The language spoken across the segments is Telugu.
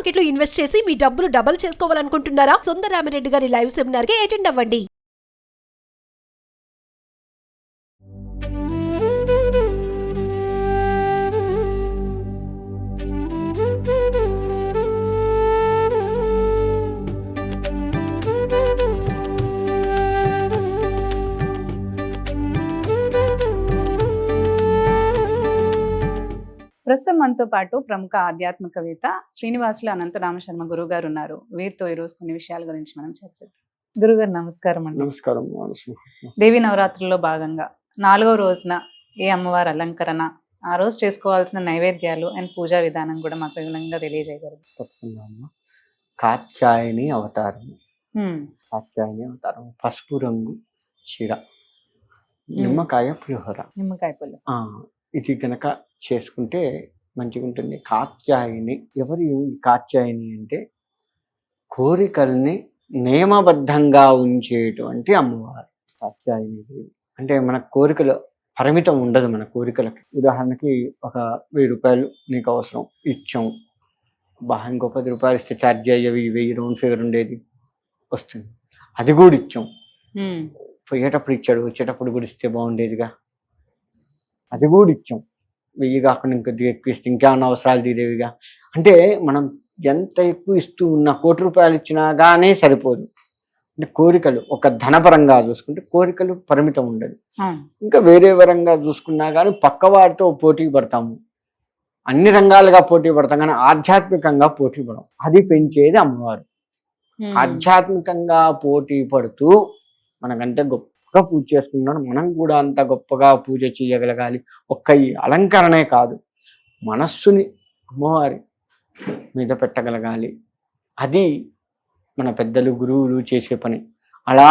మార్కెట్ లో ఇన్వెస్ట్ చేసి మీ డబ్బులు డబుల్ చేసుకోవాలనుకుంటున్నారా? సుందరరామిరెడ్డి గారి లైవ్ సెమినార్ కి అటెండ్ అవ్వండి. ప్రస్తుతం మనతో పాటు ప్రముఖ ఆధ్యాత్మికవేత్త శ్రీనివాసులు అనంతరామ శర్మ గురువు గారు ఉన్నారు. వీరితో ఈరోజు కొన్ని విషయాల గురించి మనం చర్చిద్దాం. గురుగారు నమస్కారం అండి. నమస్కారం. దేవి నవరాత్రుల్లో భాగంగా 4వ రోజున ఏ అమ్మవారి అలంకరణ, ఆ రోజు చేసుకోవాల్సిన నైవేద్యాలు అండ్ పూజా విధానం కూడా మాకు వివరంగా తెలియజేయగలరు? తప్పకుండా అమ్మ. కాత్యాయని అవతారం. కాత్యాయని అవతారం పసుపు రంగు చీర, నిమ్మకాయ పులిహోర. నిమ్మకాయ పుల్ల ఇది కనుక చేసుకుంటే మంచిగా ఉంటుంది. కాత్యాయని ఎవరు? ఈ కాత్యాయని అంటే కోరికల్ని నియమబద్ధంగా ఉంచేటువంటి అమ్మవారు కాత్యాయని దేవి. అంటే మన కోరికలు పరిమితం ఉండదు. మన కోరికలకి ఉదాహరణకి ఒక 1000 రూపాయలు నీకు అవసరం, ఇచ్చాం. ఇంకో 10 రూపాయలు ఇస్తే ఛార్జ్ అయ్యేవి 1000 రౌండ్ ఫిగర్ ఉండేది వస్తుంది, అది కూడా ఇచ్చాం. పోయేటప్పుడు ఇచ్చాడు, వచ్చేటప్పుడు కూడా ఇస్తే బాగుండేదిగా, అది కూడా ఇచ్చాం. 1000 కాకుండా ఇంకొద్దిగా ఎక్కువ ఇస్తే ఇంకేమన్నా అవసరాలు తీరేవిగా. అంటే మనం ఎంత ఎక్కువ ఇస్తూ ఉన్న 1 కోటి రూపాయలు ఇచ్చినా కానీ సరిపోదు. అంటే కోరికలు ఒక ధనపరంగా చూసుకుంటే కోరికలు పరిమితం ఉండదు. ఇంకా వేరే వరంగా చూసుకున్నా కానీ పక్కవాడితో పోటీ పడతాము, అన్ని రంగాలుగా పోటీ పడతాం, కానీ ఆధ్యాత్మికంగా పోటీ పడం. అది పెంచేది అమ్మవారు. ఆధ్యాత్మికంగా పోటీ పడుతూ మనకంటే గొప్పగా పూజ చేసుకున్నాడు, మనం కూడా అంత గొప్పగా పూజ చేయగలగాలి. ఒక్క ఈ అలంకరణే కాదు, మనస్సుని అమ్మవారి మీద పెట్టగలగాలి. అది మన పెద్దలు గురువులు చేసే పని. అలా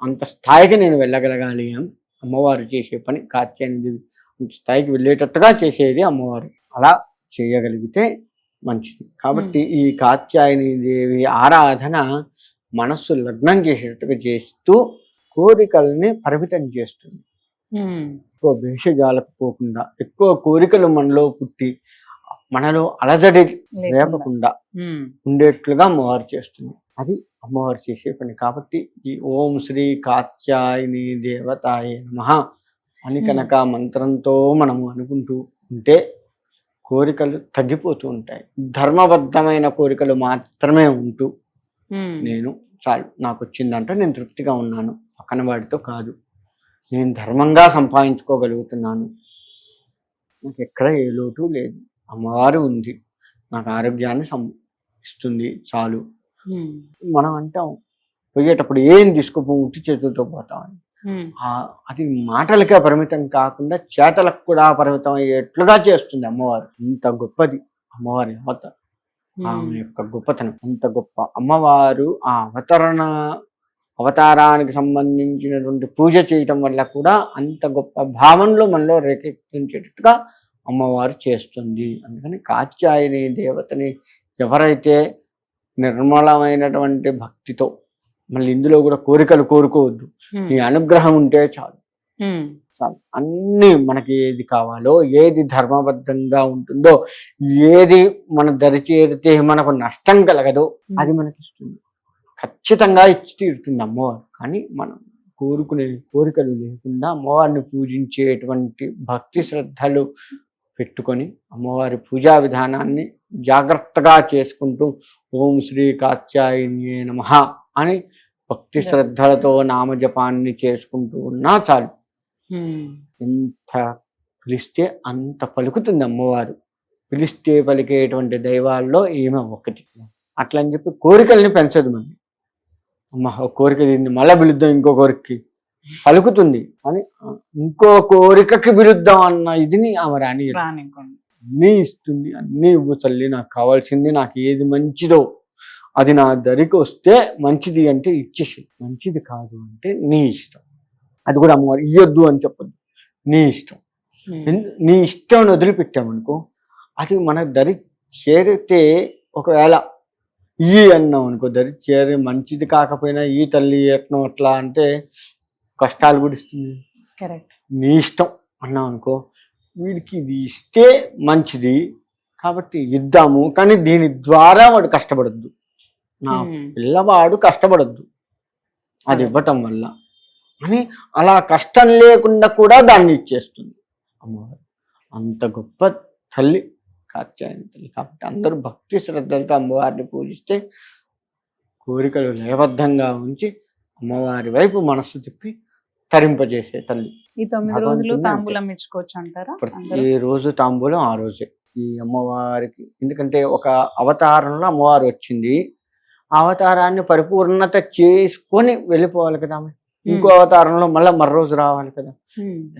అంత స్థాయికి నేను వెళ్ళగలగాలి అని అమ్మవారు చేసే పని. కాత్యాయని అంత స్థాయికి వెళ్ళేటట్టుగా చేసేది అమ్మవారు. అలా చేయగలిగితే మంచిది. కాబట్టి ఈ కాత్యాయని దేవి ఆరాధన మనస్సు లగ్నం చేసేటట్టుగా చేస్తూ కోరికల్ని పరిమితం చేస్తుంది. ఎక్కువ భేషజాలకు పోకుండా, ఎక్కువ కోరికలు మనలో పుట్టి మనలో అలజడి లేపకుండా ఉండేట్లుగా అమ్మవారు చేస్తుంది. అది అమ్మవారు చేసే పని. కాబట్టి ఈ ఓం శ్రీ కాత్యాయని దేవతాయ నమః అని కనుక మంత్రంతో మనము అనుకుంటూ ఉంటే కోరికలు తగ్గిపోతూ ఉంటాయి. ధర్మబద్ధమైన కోరికలు మాత్రమే ఉంటూ నేను చాలు, నాకు వచ్చిందంటే నేను తృప్తిగా ఉన్నాను, పక్కన వాడితో కాదు, నేను ధర్మంగా సంపాదించుకోగలుగుతున్నాను, నాకు ఎక్కడ ఏ లోటు లేదు, అమ్మవారు ఉంది, నాకు ఆరోగ్యాన్ని ఇస్తుంది, చాలు. మనం అంటాం పోయేటప్పుడు ఏం తీసుకోపోం, ఉట్టి చేతులతో పోతామని. అది మాటలకే పరిమితం కాకుండా చేతలకు కూడా పరిమితం అయ్యేట్లుగా చేస్తుంది అమ్మవారు. అంత గొప్పది అమ్మవారి అవతారం, ఆమె యొక్క గొప్పతనం అంత గొప్ప. అమ్మవారు ఆ అవతారానికి సంబంధించినటువంటి పూజ చేయటం వల్ల కూడా అంత గొప్ప భావనలో మనలో రేకెత్తించేటట్టుగా అమ్మవారు చేస్తుంది. అందుకని కాత్యాయని దేవతని ఎవరైతే నిర్మలమైనటువంటి భక్తితో, మళ్ళీ ఇందులో కూడా కోరికలు కోరుకోవద్దు, నీ అనుగ్రహం ఉంటే చాలు, చాలు. అన్నీ మనకి ఏది కావాలో, ఏది ధర్మబద్ధంగా ఉంటుందో, ఏది మన దరి చేరితే మనకు నష్టం కలగదో అది మనకి ఇస్తుంది, ఖచ్చితంగా ఇచ్చి తీరుతుంది అమ్మవారు. కానీ మనం కోరుకునే కోరికలు లేకుండా అమ్మవారిని పూజించేటువంటి భక్తి శ్రద్ధలు పెట్టుకొని అమ్మవారి పూజా విధానాన్ని జాగ్రత్తగా చేసుకుంటూ ఓం శ్రీ కాత్యాయని నమః అని భక్తి శ్రద్ధలతో నామజపాన్ని చేసుకుంటూ ఉన్నా చాలు. ఎంత పిలిస్తే అంత పలుకుతుంది అమ్మవారు. పిలిస్తే పలికేటువంటి దైవాల్లో ఈమె ఒకటి. అట్లా అని చెప్పి కోరికల్ని పెంచదు. మళ్ళీ అమ్మ కోరిక దీన్ని మళ్ళీ పిలుద్దాం, ఇంకో కోరికకి పలుకుతుంది, అని ఇంకో కోరికకి పిలుద్దాం అన్న ఇదిని ఆమె రాని అన్నీ ఇస్తుంది. అన్నీ ఇవ్వు తల్లి, నాకు కావాల్సింది, నాకు ఏది మంచిదో అది నా దరికి వస్తే మంచిది అంటే ఇచ్చేసి, మంచిది కాదు అంటే నీ ఇష్టం. అది కూడా అమ్మవారు ఇయ్యొద్దు అని చెప్పొద్దు, నీ ఇష్టం. నీ ఇష్టం అని వదిలిపెట్టామనుకో, అది మన దరి చేరితే ఒకవేళ ఈ అన్నాం అనుకో, దరి చేరి మంచిది కాకపోయినా ఈ తల్లి యత్నం అట్లా అంటే కష్టాలు కూడా ఇస్తుంది. నీ ఇష్టం అన్నాం అనుకో, వీడికి ఇది ఇస్తే మంచిది కాబట్టి ఇద్దాము, కానీ దీని ద్వారా వాడు కష్టపడద్దు, నా పిల్లవాడు కష్టపడద్దు అది ఇవ్వటం వల్ల అని, అలా కష్టం లేకుండా కూడా దాన్ని ఇచ్చేస్తుంది అమ్మవారు. అంత గొప్ప తల్లి కాత్యాయని తల్లి. కాబట్టి అందరూ భక్తి శ్రద్ధలతో అమ్మవారిని పూజిస్తే కోరికలు లయబద్ధంగా ఉంచి అమ్మవారి వైపు మనస్సు తిప్పి తరింపజేసే తల్లి. ఈ 9 రోజులు తాంబూలం ఇచ్చుకోవచ్చు అంటారా? ప్రతి రోజు తాంబూలం ఆ రోజే ఈ అమ్మవారికి. ఎందుకంటే ఒక అవతారంలో అమ్మవారు వచ్చింది, ఆ అవతారాన్ని పరిపూర్ణత చేసుకొని వెళ్ళిపోవాలి కదా ఆమె. ఇంకో అవతారంలో మళ్ళీ మరో రోజు రావాలి కదా.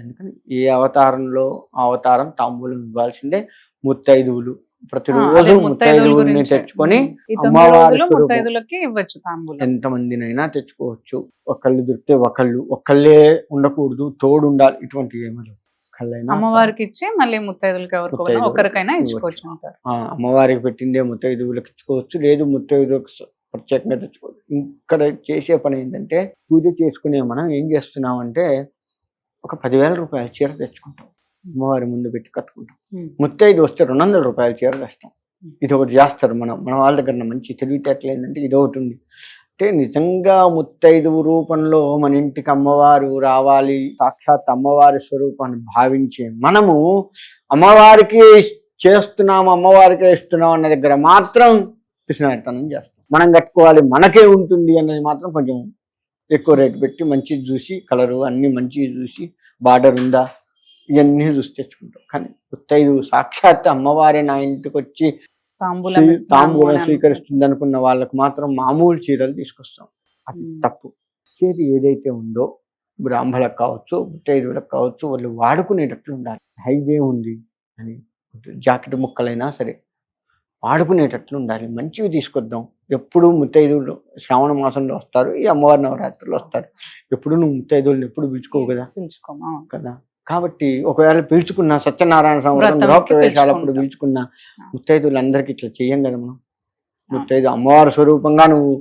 ఎందుకని ఏ అవతారంలో ఆ అవతారం తాంబూలం ఇవ్వాల్సిందే. ముత్తైదువులు ప్రతిరోజు ముత్తైదువుల్ని తెచ్చుకొని ముత్తైదులకి ఇవ్వచ్చు తాంబూలం. ఎంతమందినైనా తెచ్చుకోవచ్చు. ఒకళ్ళు దొరికితే ఒకళ్ళే ఉండకూడదు, తోడు ఉండాలి. ఇటువంటి ఏమీ అమ్మవారికి ఇచ్చి మళ్ళీ ముత్తైదులకి ఒకరికైనా ఇచ్చుకోవచ్చు అంటారు. అమ్మవారికి పెట్టిందే ముత్తైదువులకు ఇచ్చుకోవచ్చు, లేదు ముత్తైదువులకు ప్రత్యేకంగా తెచ్చుకోవచ్చు. ఇక్కడ చేసే పని ఏంటంటే, పూజ చేసుకునే మనం ఏం చేస్తున్నామంటే ఒక 10,000 రూపాయల చీర తెచ్చుకుంటాం, అమ్మవారి ముందు పెట్టి కట్టుకుంటాం. ముత్తైదు వస్తే 200 రూపాయల చీర తెస్తాం. ఇది ఒకటి చేస్తారు మన వాళ్ళ దగ్గర. మంచి తెలివితేటలు ఏంటంటే ఇది ఒకటి ఉంది. అంటే నిజంగా ముత్తైదువు రూపంలో మన ఇంటికి అమ్మవారు రావాలి, సాక్షాత్ అమ్మవారి స్వరూపాన్ని భావించే మనము అమ్మవారికి చేస్తున్నాము, అమ్మవారికే ఇస్తున్నాం అన్న దగ్గర మాత్రం పిసినారితనం చేస్తాం. మనం కట్టుకోవాలి, మనకే ఉంటుంది అన్నది మాత్రం కొంచెం ఎక్కువ రేటు పెట్టి మంచిది చూసి, కలరు అన్ని మంచివి చూసి, బార్డర్ ఉందా ఇవన్నీ చూసి తెచ్చుకుంటాం. కానీ ముత్తైదు సాక్షాత్ అమ్మవారే నా ఇంటికి వచ్చి తాంబూలం స్వీకరిస్తుంది అనుకున్న వాళ్ళకు మాత్రం మామూలు చీరలు తీసుకొస్తాం. అది తప్పు. చేతి ఏదైతే ఉందో బ్రాహ్మణులకు కావచ్చు, ముత్తైదువులకు కావచ్చు, వాళ్ళు వాడుకునేటట్లు ఉండాలి. హైదే ఉంది అని జాకెట్ ముక్కలైనా సరే వాడుకునేటట్లు ఉండాలి. మంచివి తీసుకొద్దాం. ఎప్పుడు ముత్తైదువులు శ్రావణ మాసంలో వస్తారు, ఈ అమ్మవారి నవరాత్రులు వస్తారు. ఎప్పుడు నువ్వు ముత్తైదువులను ఎప్పుడు పిలుచుకోవు కదా. కాబట్టి ఒకవేళ పిలుచుకున్న సత్యనారాయణ సంవత్సరం గృహప్రవేశాలప్పుడు పిలుచుకున్న ముత్తైదువులందరికీ ఇట్లా చెయ్యం కదా మనం. ముత్తైదు అమ్మవారి స్వరూపంగా నువ్వు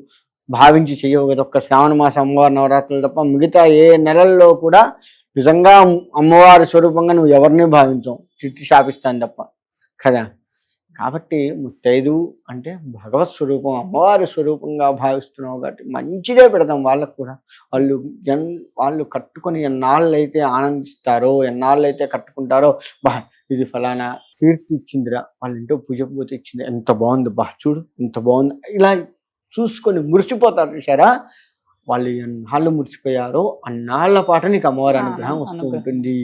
భావించి చెయ్యవు కదా. ఒక్క శ్రావణ మాసం అమ్మవారి నవరాత్రులు తప్ప మిగతా ఏ నెలల్లో కూడా నిజంగా అమ్మవారి స్వరూపంగా నువ్వు ఎవరిని భావించవు, తిట్టి శాపిస్తాను తప్ప కదా. కాబట్టి ముత్తైదు అంటే భగవత్ స్వరూపం, అమ్మవారి స్వరూపంగా భావిస్తున్నావు కాబట్టి మంచిదే పెడతాం వాళ్ళకు కూడా. వాళ్ళు కట్టుకొని ఎన్నాళ్ళైతే ఆనందిస్తారో, ఎన్నాళ్ళైతే కట్టుకుంటారో, ఇది ఫలానా కీర్తి ఇచ్చిందిరా, వాళ్ళ ఇంట్లో పూజ పోతే ఇచ్చింది, ఎంత బాగుంది, చూడు ఎంత బాగుంది, ఇలా చూసుకొని మురిసిపోతారు. చూసారా, వాళ్ళు ఎన్నాళ్ళు మురిసిపోయారో అన్నాళ్ల పాటు నీకు అమ్మవారి అనుగ్రహం వస్తూ ఉంటుంది.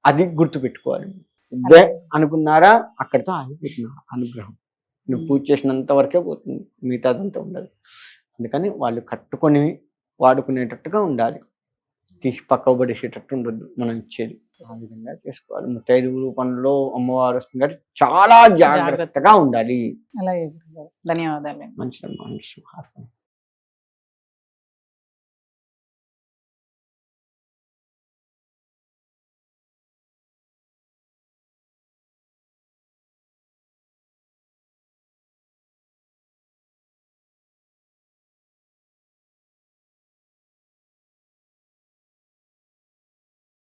అది గుర్తుపెట్టుకోవాలి. ఇదే అనుకున్నారా, అక్కడితో ఆగిపోతుంది అనుగ్రహం. నువ్వు పూజ చేసినంత వరకే పోతుంది, మిగతాదంతా ఉండదు. అందుకని వాళ్ళు కట్టుకొని వాడుకునేటట్టుగా ఉండాలి, తీసి పక్క పడేసేటట్టు ఉండద్దు మనం ఇచ్చేది. ఆ విధంగా చేసుకోవాలి. ముత్తైదువు రూపంలో అమ్మవారు వస్తుంది కాబట్టి చాలా జాగ్రత్తగా ఉండాలి. ధన్యవాదాలు. మంచిదమ్మా.